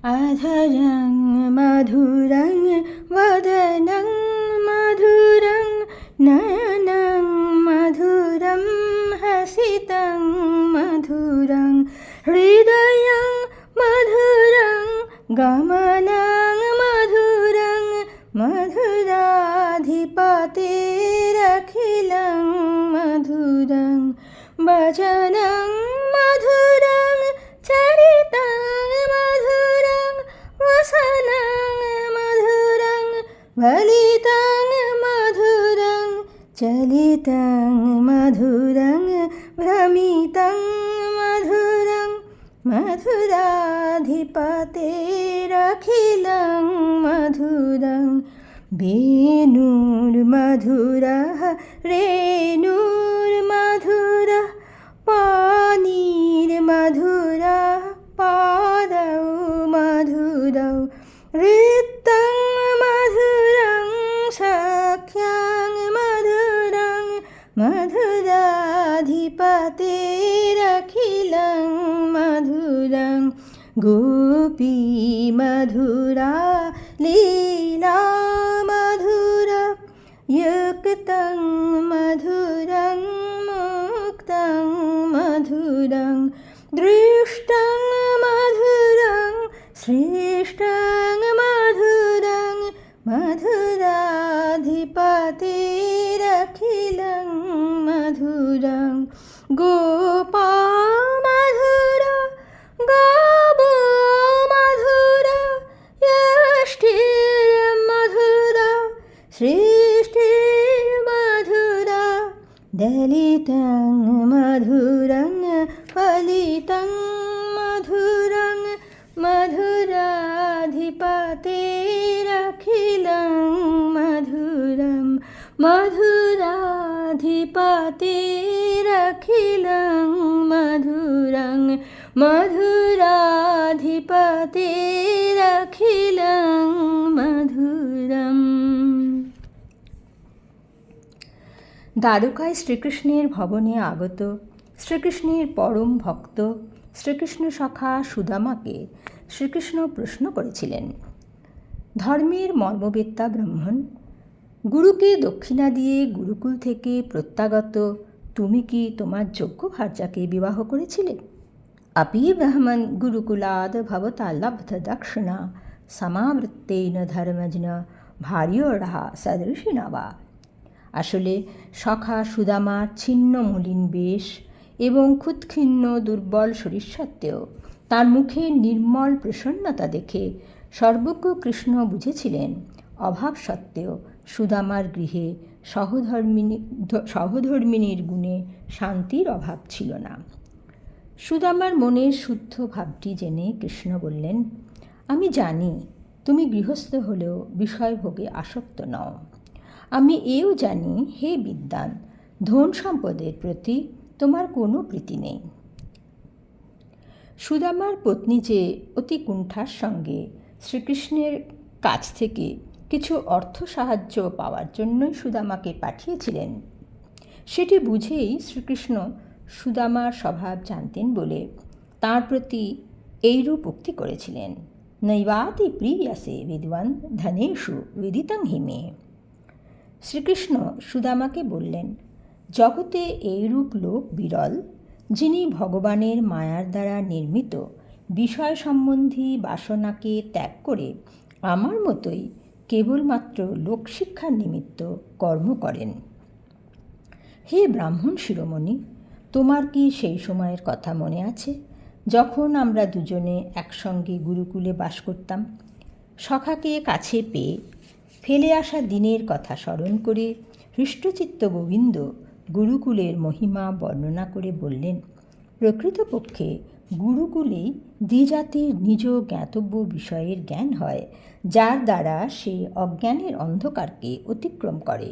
अधरं मधुरं वदनं मधुरं नयनं मधुरं हसितं मधुरं हृदयं मधुरं गमनं मधुरं मधुराधिपतेरखिलं मधुरं वचनं मधुरं चरितं मधुरं वसनं मधुरं वलितं मधुरं चलितं मधुरं भ्रमितं मधुरं मधुराधिपतेरखिलं मधुरं वेणुर्मधुरः रेणुर्मधुरः पाणिर्मधुरः पादौ मधुरौ ऋतं मधुरं सख्यं मधुरं मधुराधिपतेरखिलं मधुरं गोपी मधुरा लीला मधुरा युक्तं मधुरं मुक्तं मधुरं दृष्टं मधुरं श्रेष्ठं मधुरं मधुराधिपतेरखिलं मधुरं गोपा मधुरा गावो मधुरा यष्टिर्मधुरा सृष्टिर्मधुरा दलितं मधुरं फलितं मधुरं मधुराधिपतेरखिलं मधुरं मधुराधिपतेरखिलं मधुरं मधुराधिपतेरखिलं मधুরম। দ্বারকায় শ্রীকৃষ্ণের ভবনে আগত শ্রীকৃষ্ণের পরম ভক্ত শ্রীকৃষ্ণ সখা সুদামাকে শ্রীকৃষ্ণ প্রশ্ন করেছিলেন, ধর্মের মর্মবেত্তা ব্রাহ্মণ, গুরুকে দক্ষিণা দিয়ে গুরুকুল থেকে প্রত্যাগত তুমি কি তোমার যোগ্য ভার্যাকে বিবাহ করেছিলে? अपि ब्रह्मन् गुरुकुलाद् भवता लब्ध दक्षिणा समावृत्तेन धर्मज्ञ भार्योढ़ा सदृशिना वा। আসলে সখা সুদামার ছিন্ন মলিন বেশ এবং ক্ষুৎক্ষিন্ন দুর্বল শরীর সত্ত্বেও তার মুখে নির্মল প্রসন্নতা দেখে সর্বজ্ঞ কৃষ্ণ বুঝেছিলেন অভাব সত্ত্বেও সুদামার গৃহে সহধর্মিণীর গুণে শান্তির অভাব ছিল না। সুদামার মনের শুদ্ধ ভাবটি জেনে কৃষ্ণ বললেন, আমি জানি তুমি গৃহস্থ হলেও বিষয়ভোগে আসক্ত নও। আমি এও জানি হে বিদ্বান, ধন সম্পদের প্রতি তোমার কোনো প্রীতি নেই। সুদামার পত্নী যে অতি কুণ্ঠার সঙ্গে শ্রীকৃষ্ণের কাছ থেকে কিছু অর্থ সাহায্য পাওয়ার জন্যই সুদামাকে পাঠিয়েছিলেন, সেটি বুঝেই শ্রীকৃষ্ণ সুদামার স্বভাব জানতেন বলে তাঁর প্রতি এইরূপ উক্তি করেছিলেন, নৈবাতি প্রিয়াসে বিদ্বান ধনেষু বিদিতং হিমে। শ্রীকৃষ্ণ সুদামাকে বললেন, জগতে এইরূপ লোক বিরল, যিনি ভগবানের মায়ার দ্বারা নির্মিত বিষয় সম্বন্ধী বাসনাকে ত্যাগ করে আমার মতোই কেবলমাত্র লোকশিক্ষার নিমিত্ত কর্ম করেন। হে ব্রাহ্মণ শিরোমণি, তোমার কি সেই সময়ের কথা মনে আছে যখন আমরা দুজনে একসঙ্গে গুরুকুলে বাস করতাম? সখাকে কাছে পেয়ে ফেলে আসা দিনের কথা স্মরণ করে হৃষ্টচিত্ত গোবিন্দ গুরুকুলের মহিমা বর্ণনা করে বললেন, প্রকৃতপক্ষে গুরুকুলেই দ্বিজাতির নিজ জ্ঞাতব্য বিষয়ের জ্ঞান হয়, যার দ্বারা সে অজ্ঞানের অন্ধকারকে অতিক্রম করে।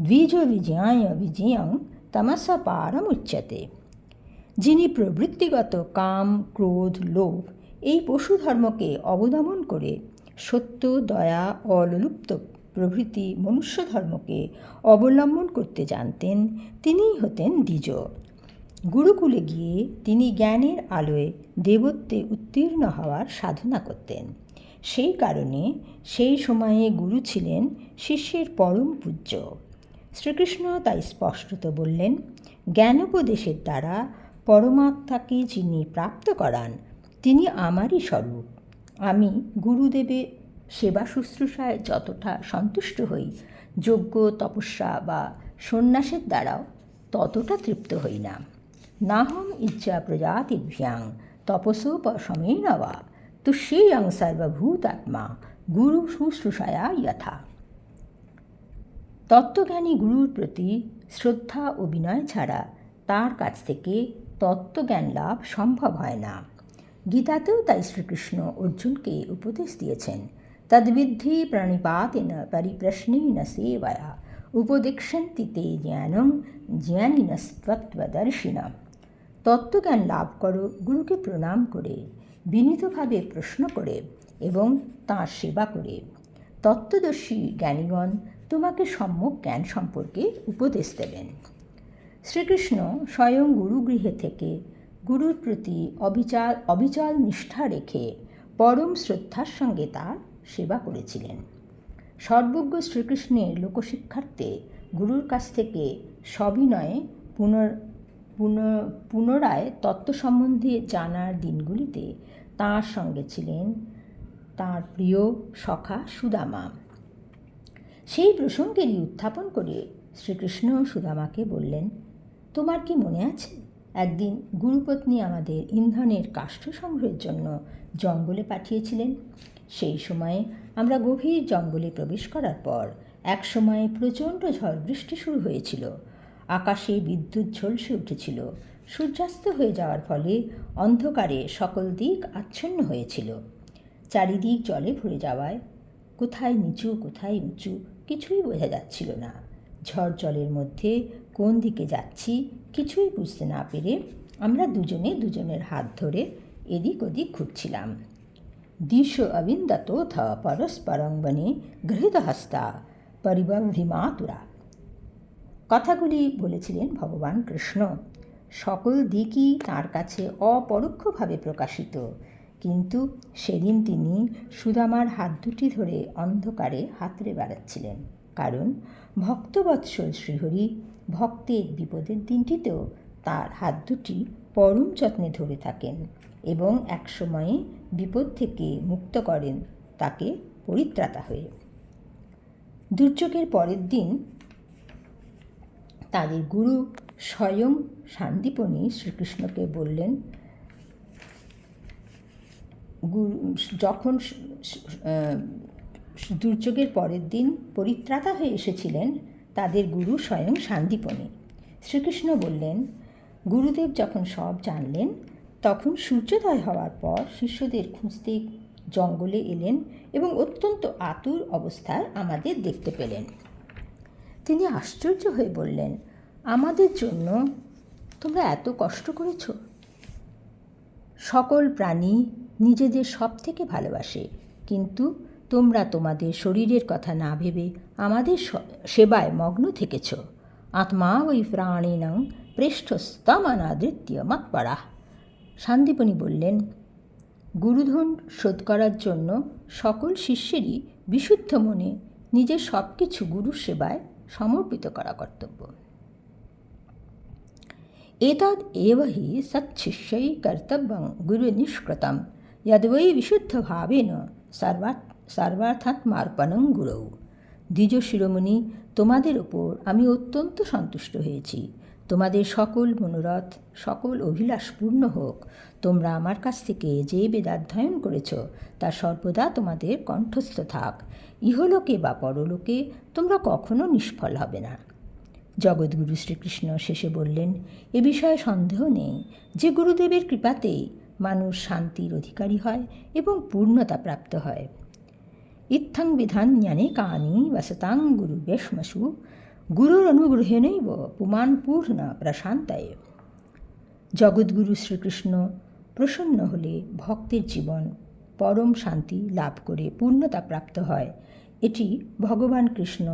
দ্বিজ বিজয়ায় বিজয়ং তমসা পারমুচ্যতে। যিনি প্রবৃত্তিগত কাম, ক্রোধ, লোভ এই পশুধর্মকে অবদমন করে সত্য, দয়া, অলুপ্ত প্রভৃতি মনুষ্য ধর্মকে অবলম্বন করতে জানতেন, তিনিই হতেন দ্বিজ। গুরুকুলে গিয়ে তিনি জ্ঞানের আলোয় দেবত্বে উত্তীর্ণ হওয়ার সাধনা করতেন। সেই কারণে সেই সময়ে গুরু ছিলেন শিষ্যের পরম পূজ্য। শ্রীকৃষ্ণ তাই স্পষ্টত বললেন, জ্ঞানোপদেশের দ্বারা পরমাত্মাকে যিনি প্রাপ্ত করান তিনি আমারই স্বরূপ। আমি গুরুদেবের সেবা শুশ্রূষায় যতটা সন্তুষ্ট হই, যজ্ঞ তপস্যা বা সন্ন্যাসের দ্বারাও ততটা তৃপ্ত হই না। নাহম ইচ্ছা প্রজাতিভ্যাং তপসোপশমেন বা তুষ্যেয়ং সর্বভূতাত্মা গুরু শুশ্রূষায়া যথা। তত্ত্বজ্ঞানী গুরুর প্রতি শ্রদ্ধা ও বিনয় ছাড়া তার কাছ থেকে তত্ত্বজ্ঞান লাভ সম্ভব হয় না। গীতাতেও তাই শ্রীকৃষ্ণ অর্জুনকে উপদেশ দিয়েছেন, তদ্বিদ্ধি প্রণিপাতেন পরিপ্রশ্নেন সেবয়া উপদেক্ষন্তি তে জ্ঞানং জ্ঞানিনস্তত্ত্বদর্শিনঃ। তত্ত্বজ্ঞান লাভ করো গুরুকে প্রণাম করে, বিনীতভাবে প্রশ্ন করে এবং তাঁর সেবা করে। তত্ত্বদর্শী জ্ঞানীগণ তোমাকে সম্যক জ্ঞান সম্পর্কে উপদেশ দেবেন। শ্রীকৃষ্ণ স্বয়ং গুরুগৃহে থেকে গুরুর প্রতি অবিচল নিষ্ঠা রেখে পরম শ্রদ্ধার সঙ্গে তার সেবা করেছিলেন। সর্বজ্ঞ শ্রীকৃষ্ণের লোকশিক্ষার্থে গুরুর কাছ থেকে সবিনয়ে পুনরায় তত্ত্ব সম্বন্ধে জানার দিনগুলিতে তাঁর সঙ্গে ছিলেন তাঁর প্রিয় সখা সুদামা। সেই প্রসঙ্গেরই উত্থাপন করে শ্রীকৃষ্ণ সুদামাকে বললেন, তোমার কি মনে আছে একদিন গুরুপত্নী আমাদের ইন্ধনের কাষ্ঠ সংগ্রহের জন্য জঙ্গলে পাঠিয়েছিলেন? সেই সময়ে আমরা গভীর জঙ্গলে প্রবেশ করার পর এক সময়ে প্রচণ্ড ঝড় বৃষ্টি শুরু হয়েছিল। আকাশে বিদ্যুৎ ঝলসে উঠেছিল। সূর্যাস্ত হয়ে যাওয়ার ফলে অন্ধকারে সকল দিক আচ্ছন্ন হয়েছিল। চারিদিক জলে ভরে যাওয়ায় কোথায় নিচু কোথায় উঁচু কিছুই বোঝা যাচ্ছিল না। ঝড় জলের মধ্যে কোন দিকে যাচ্ছি কিছুই বুঝতে না পেরে আমরা দুজনে দুজনের হাত ধরে এদিক ওদিক ঘুরছিলাম। দিশ অবিন্দতোথ পরস্পরং বনে গৃহীতহস্তা পরিবভ্রিমাতুরা। কথাগুলি বলেছিলেন ভগবান কৃষ্ণ। সকল দিকই তাঁর কাছে অপরোক্ষভাবে প্রকাশিত, কিন্তু সেদিন তিনি সুদামার হাত দুটি ধরে অন্ধকারে হাতড়ে বেড়াচ্ছিলেন, কারণ ভক্তবৎসল শ্রীহরি ভক্তের বিপদের দিনটিতেও তার হাত দুটি পরম যত্নে ধরে থাকেন এবং একসময়ে বিপদ থেকে মুক্ত করেন তাকে পরিত্রাতা হয়ে। দুর্যোগের পরের দিন তাদের গুরু স্বয়ং সান্দীপনী শ্রীকৃষ্ণকে বললেন, যখন দুর্যোগের পরের দিন পরিত্রাতা হয়ে এসেছিলেন তাদের গুরু স্বয়ং সান্দীপনী। শ্রীকৃষ্ণ বললেন, গুরুদেব যখন সব জানলেন তখন সূর্যোদয় হওয়ার পর শিষ্যদের খুঁজতে জঙ্গলে এলেন এবং অত্যন্ত আতুর অবস্থায় আমাদের দেখতে পেলেন। তিনি আশ্চর্য হয়ে বললেন, আমাদের জন্য তোমরা এত কষ্ট করেছ? সকল প্রাণী নিজেদের সব থেকে ভালোবাসে, কিন্তু তোমরা তোমাদের শরীরের কথা না ভেবে আমাদের সেবায় মগ্ন থেকেছ। আত্মা ওই প্রাণিনং পৃষ্ঠস্তমানাদৃত্য মৎপরা। সান্দীপনী বললেন, গুরুধন শোধ করার জন্য সকল শিষ্যেরই বিশুদ্ধ মনে নিজের সব কিছু গুরুর সেবায় সমর্পিত করা কর্তব্য। এতদ এব হি সৎশিষ্যৈ কর্তব্যং গুরু নিষ্কৃতম যদ্বৈ বিশুদ্ধভাবেন সর্বার্থাত্মার্পণং গুরৌ। দ্বিজ শিরোমণি, তোমাদের ওপর আমি অত্যন্ত সন্তুষ্ট হয়েছি। তোমাদের সকল মনোরথ সকল অভিলাষ পূর্ণ হোক। তোমরা আমার কাছ থেকে যে বেদাধ্যয়ন করেছ তা সর্বদা তোমাদের কণ্ঠস্থ থাক। ইহলোকে বা পরলোকে তোমরা কখনো নিষ্ফল হবে না। জগৎগুরু শ্রীকৃষ্ণ শেষে বললেন, এ বিষয়ে সন্দেহ নেই যে গুরুদেবের কৃপাতেই মানুষ শান্তির অধিকারী হয় এবং পূর্ণতা প্রাপ্ত হয়। ইত্থং বিধান্যানে কানি বসতাং গুরু বেশমসু গুরুর অনুগ্রহেণৈব পুমান পূর্ণ প্রশান্তায়। জগৎগুরু শ্রীকৃষ্ণ প্রসন্ন হলে ভক্তের জীবন পরম শান্তি লাভ করে পূর্ণতা প্রাপ্ত হয়, এটি ভগবান কৃষ্ণ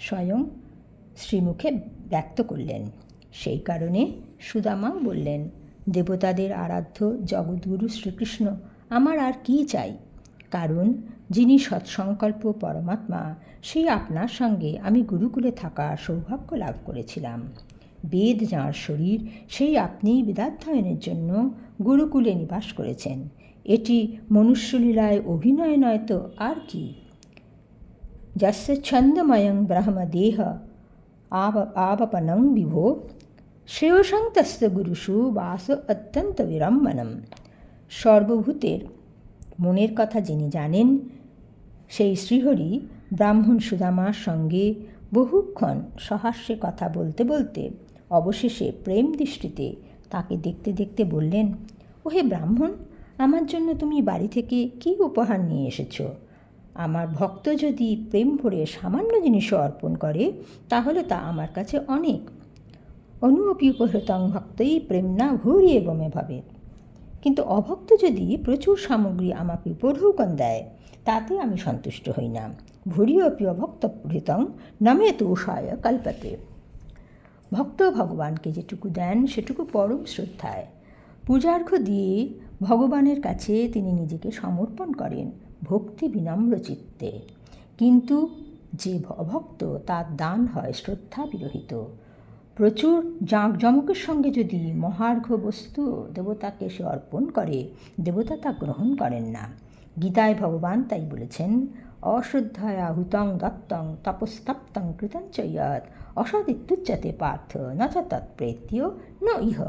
স্বয়ং শ্রীমুখে ব্যক্ত করলেন। সেই কারণে সুদামা বললেন, দেবতাদের আরাধ্য জগদ্গুরু শ্রীকৃষ্ণ আমার আর কী চাই? কারণ যিনি সৎসংকল্প পরমাত্মা, সেই আপনার সঙ্গে আমি গুরুকুলে থাকার সৌভাগ্য লাভ করেছিলাম। বেদ যাঁর শরীর, সেই আপনিই বেদাধ্যয়নের জন্য গুরুকুলে নিবাস করেছেন। এটি মনুষ্যলীলায় অভিনয় নয় তো আর কি? যস্য ছন্দময়ং ব্রহ্মদেহ আবপনং বিভো শ্রেয়সং তস্য গুরুষু বাস অত্যন্ত বিড়ম্বনম। সর্বভূতের মনের কথা যিনি জানেন, সেই শ্রীহরি ব্রাহ্মণ সুদামার সঙ্গে বহুক্ষণ সহাস্যে কথা বলতে বলতে অবশেষে প্রেম দৃষ্টিতে তাকে দেখতে দেখতে বললেন, ওহে ব্রাহ্মণ, আমার জন্য তুমি বাড়ি থেকে কী উপহার নিয়ে এসেছো? আমার ভক্ত যদি প্রেম ভরে সামান্য জিনিসও অর্পণ করে, তাহলে তা আমার কাছে অনেক। অনুপি উপহৃতং ভক্তই প্রেমনা ভূরি এবমে ভাবে। কিন্তু অভক্ত যদি প্রচুর সামগ্রী আমাকে উপঢৌকন দেয়, তাতে আমি সন্তুষ্ট হই না। ভূরি অপি অভক্তভৃতং নামে তোষায় কল্পতে। ভক্ত ভগবানকে যেটুকু দেন সেটুকু পরম শ্রদ্ধায় পূজার্ঘ্য দিয়ে ভগবানের কাছে তিনি নিজেকে সমর্পণ করেন ভক্তি বিনম্র চিত্তে। কিন্তু যে অভক্ত, তার দান হয় শ্রদ্ধা বিরহিত। প্রচুর জাঁকজমকের সঙ্গে যদি মহার্ঘ্য বস্তু দেবতাকে সে অর্পণ করে, দেবতা তা গ্রহণ করেন না। গীতায় ভগবান তাই বলেছেন, অশ্রদ্ধায়া হুতং দত্তং তপস্তপ্তং কৃতঞ্চ ইয়ৎ অসদিত্যুচ্যতে পার্থ ন চ তৎপ্রেত্য ন ইহ।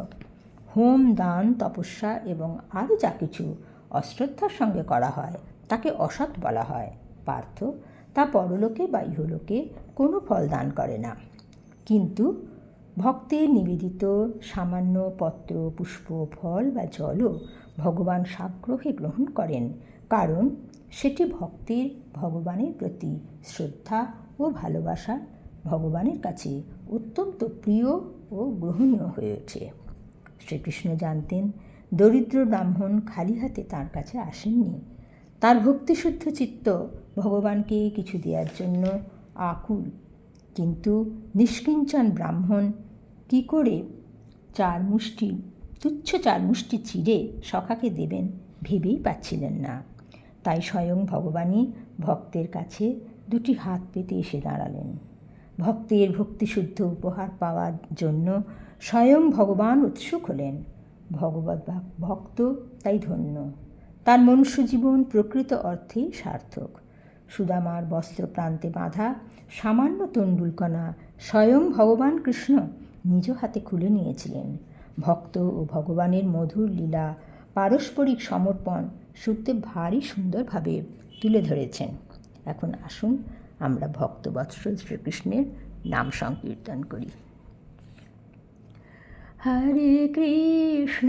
হোম, দান, তপস্যা এবং আরও যা কিছু অশ্রদ্ধার সঙ্গে করা হয় তাকে অসৎ বলা হয় পার্থ। তা পরলোকে বা ইহলোকে কোনো ফল দান করে না। কিন্তু ভক্তের নিবেদিত সামান্য পত্র, পুষ্প, ফল বা জলও ভগবান সাগ্রহে গ্রহণ করেন, কারণ সেটি ভক্তের ভগবানের প্রতি শ্রদ্ধা ও ভালোবাসা ভগবানের কাছে অত্যন্ত প্রিয় ও গ্রহণীয় হয়ে ওঠে। শ্রীকৃষ্ণ জানতেন দরিদ্র ব্রাহ্মণ খালি হাতে তাঁর কাছে আসেননি। তার ভক্তিশুদ্ধ চিত্ত ভগবানকে কিছু দেওয়ার জন্য আকুল। কিন্তু নিষ্কিঞ্চন ব্রাহ্মণ কি করে তুচ্ছ চার মুষ্টি চিড়ে সখাকে দেবেন ভেবেই পাচ্ছিলেন না। তাই স্বয়ং ভগবানই ভক্তের কাছে দুটি হাত পেতে এসে দাঁড়ালেন। ভক্তের ভক্তিশুদ্ধ উপহার পাওয়ার জন্য স্বয়ং ভগবান উৎসুক হলেন। ভগবৎ ভক্ত তাই ধন্য, তার মনুষ্য জীবন প্রকৃত অর্থেই সার্থক। সুদামার বস্ত্রপ্রান্তে বাঁধা সামান্য তণ্ডুলকণা স্বয়ং ভগবান কৃষ্ণ নিজ হাতে খুলে নিয়েছিলেন। ভক্ত ও ভগবানের মধুর লীলা, পারস্পরিক সমর্পণ সুখদেব ভারী সুন্দরভাবে তুলে ধরেছেন। এখন আসুন আমরা ভক্তবৎসল শ্রীকৃষ্ণের নাম সংকীর্তন করি। হরে কৃষ্ণ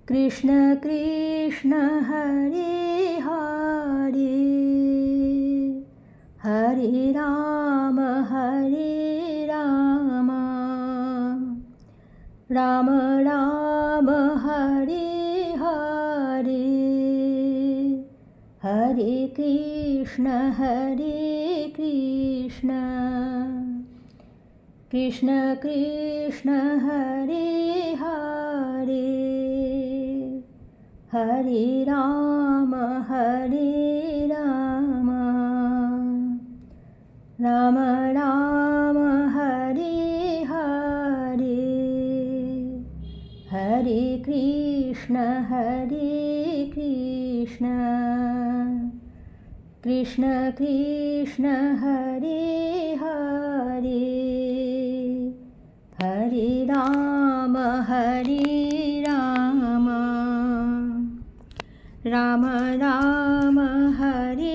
কৃষ্ণ কৃষ্ণ হরে হরে, হরে রাম রাম রাম হরে হরে, হরে কৃষ্ণ কৃষ্ণ কৃষ্ণ হরে হরে, হরে রাম রাম রাম হরে হরে, হরে কৃষ্ণ কৃষ্ণ কৃষ্ণ হরে হরে, হরে রাম রাম রাম হরে